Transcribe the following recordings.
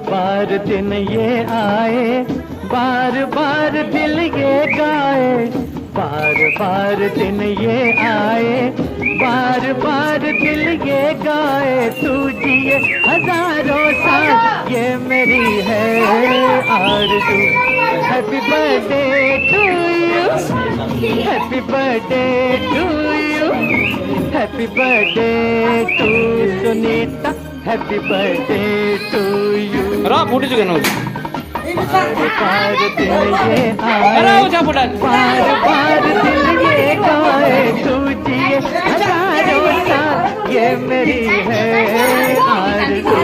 बार दिन ये आए, बार बार दिल ये गाए, बार बार दिन ये आए, बार बार दिल ये गाए। तू जिए हजारों साल ये मेरी है आरज़ू। Happy birthday to you, happy birthday to you, happy birthday to Sunita, happy birthday to you. रा फुटी चुके ना बार दिल ये आए, बार बार दिल ये गाए। तू जिए हजारों साल ये मेरी है आरज़ू।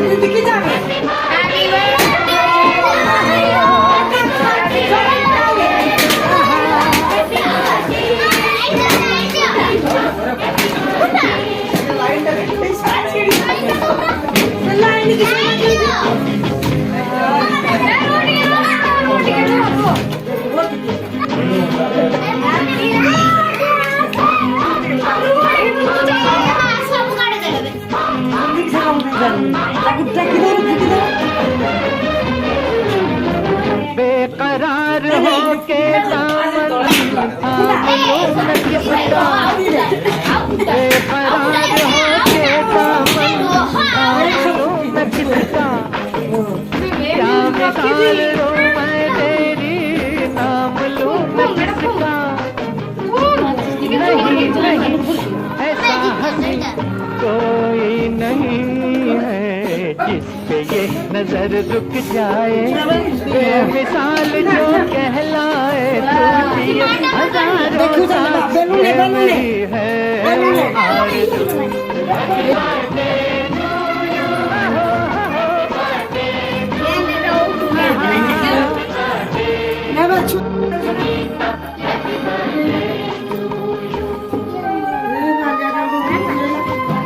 बेकरार हो के दामन थामलो न किसका, बेकरार हो के दामन थामलो न किसका। क्या मिसाल रो मैं तेरी, नाम लूं मैं किसका। नहीं नहीं ऐसा हंसी कोई नहीं है जिस पे ये नजर रुक जाए, बेमिसाल जो कहलाए। तू जिए हजारों साल ये मेरी है आरज़ू।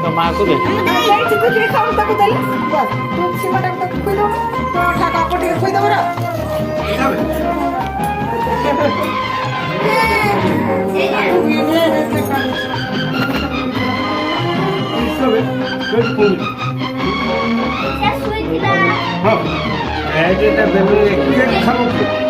तो माँ को दे हाँ, ऐसे तो बेलून एक खाओ।